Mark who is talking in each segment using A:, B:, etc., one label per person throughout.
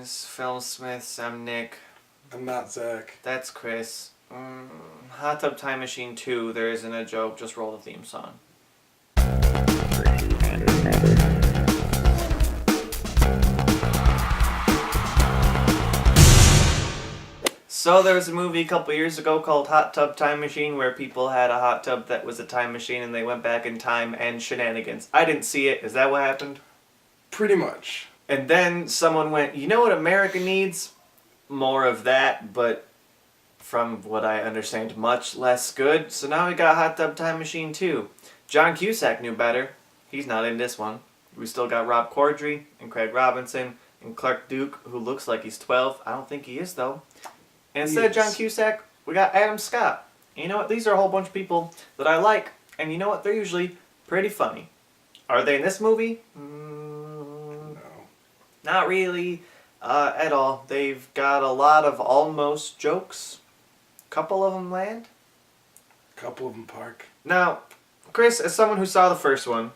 A: This is Filmsmiths. I'm Nick.
B: I'm not Zach.
A: That's Chris. Hot Tub Time Machine 2, there isn't a joke, just roll the theme song. So there was a movie a couple years ago called Hot Tub Time Machine where people had a hot tub that was a time machine and they went back in time and shenanigans. I didn't see it. Is that what happened?
B: Pretty much.
A: And then someone went, you know what America needs? More of that, but from what I understand, much less good. So now we got Hot Tub Time Machine 2. John Cusack knew better. He's not in this one. We still got Rob Corddry and Craig Robinson and Clark Duke, who looks like he's 12. I don't think he is, though. And instead of John Cusack, we got Adam Scott. And you know what? These are a whole bunch of people that I like. And you know what? They're usually pretty funny. Are they in this movie?
B: No.
A: Not really at all. They've got a lot of almost jokes. A couple of them land.
B: A couple of them park.
A: Now, Chris, as someone who saw the first one,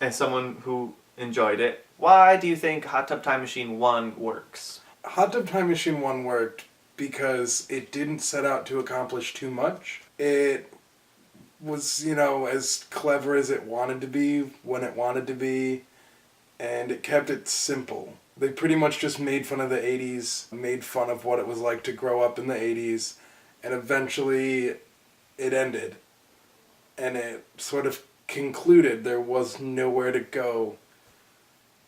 A: and someone who enjoyed it, why do you think Hot Tub Time Machine 1 works?
B: Hot Tub Time Machine 1 worked because it didn't set out to accomplish too much. It was, as clever as it wanted to be, when it wanted to be, and it kept it simple. They pretty much just made fun of the 80s, made fun of what it was like to grow up in the 80s, and eventually it ended. And it sort of concluded. There was nowhere to go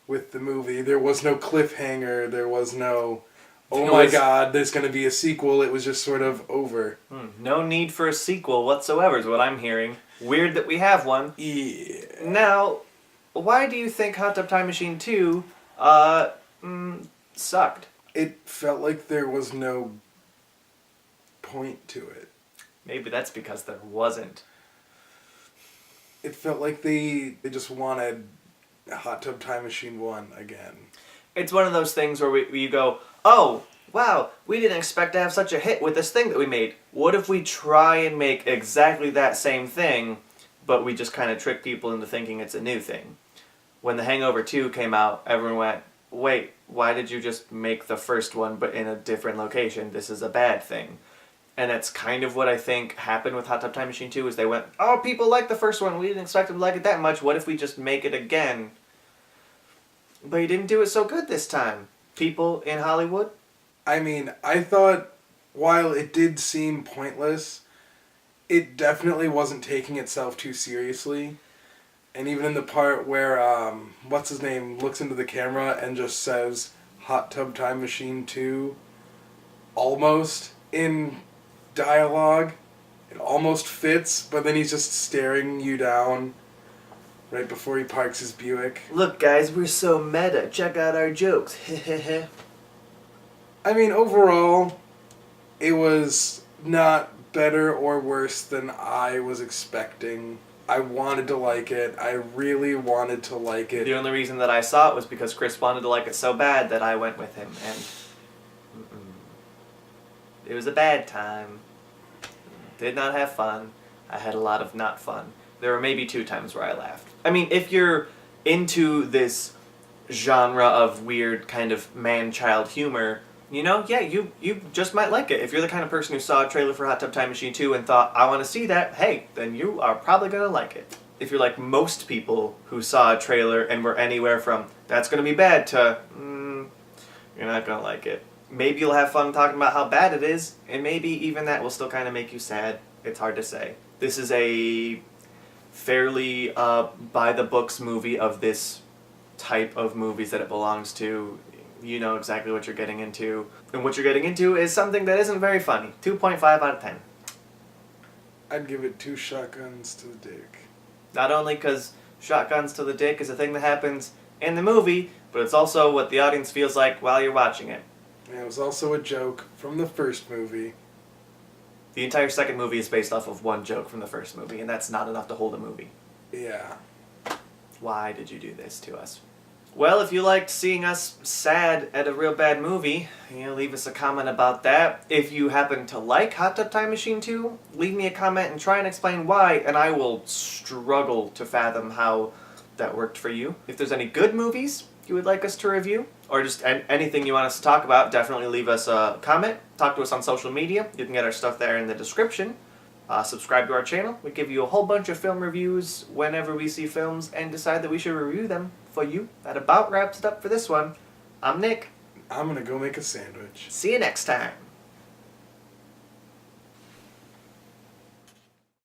B: with the movie. There was no cliffhanger. There was no, God, there's going to be a sequel. It was just sort of over.
A: No need for a sequel whatsoever is what I'm hearing. Weird that we have one.
B: Yeah.
A: Now, why do you think Hot Tub Time Machine 2 sucked?
B: It felt like there was no point to it.
A: Maybe that's because there wasn't.
B: It felt like they just wanted Hot Tub Time Machine 1 again.
A: It's one of those things where you go, oh, wow, we didn't expect to have such a hit with this thing that we made. What if we try and make exactly that same thing, but we just kind of trick people into thinking it's a new thing? When The Hangover 2 came out, everyone went, wait, why did you just make the first one but in a different location? This is a bad thing. And that's kind of what I think happened with Hot Tub Time Machine 2, is they went, oh, people like the first one, we didn't expect them to like it that much, what if we just make it again? But you didn't do it so good this time. People in Hollywood?
B: I mean, I thought, while it did seem pointless, it definitely wasn't taking itself too seriously. And even in the part where, what's-his-name looks into the camera and just says, Hot Tub Time Machine 2, almost, in dialogue, it almost fits, but then he's just staring you down right before he parks his Buick.
A: Look, guys, we're so meta. Check out our jokes.
B: I mean, overall, it was not better or worse than I was expecting. I wanted to like it. I really wanted to like it.
A: The only reason that I saw it was because Chris wanted to like it so bad that I went with him, and it was a bad time. Did not have fun. I had a lot of not fun. There were maybe 2 times where I laughed. I mean, if you're into this genre of weird kind of man-child humor, yeah, you just might like it. If you're the kind of person who saw a trailer for Hot Tub Time Machine 2 and thought, I want to see that, hey, then you are probably going to like it. If you're like most people who saw a trailer and were anywhere from, that's going to be bad, to, you're not going to like it. Maybe you'll have fun talking about how bad it is, and maybe even that will still kind of make you sad. It's hard to say. This is a fairly by-the-books movie of this type of movies that it belongs to. You know exactly what you're getting into. And what you're getting into is something that isn't very funny. 2.5 out of 10.
B: I'd give it 2 shotguns to the dick.
A: Not only because shotguns to the dick is a thing that happens in the movie, but it's also what the audience feels like while you're watching it.
B: And it was also a joke from the first movie.
A: The entire second movie is based off of one joke from the first movie, and that's not enough to hold a movie.
B: Yeah.
A: Why did you do this to us? Well, if you liked seeing us sad at a real bad movie, leave us a comment about that. If you happen to like Hot Tub Time Machine 2, leave me a comment and try and explain why, and I will struggle to fathom how that worked for you. If there's any good movies, you would like us to review, or just anything you want us to talk about, definitely leave us a comment. Talk to us on social media. You can get our stuff there in the description. Subscribe to our channel. We give you a whole bunch of film reviews whenever we see films and decide that we should review them for you. That about wraps it up for this one. I'm Nick.
B: I'm gonna go make a sandwich.
A: See you next time.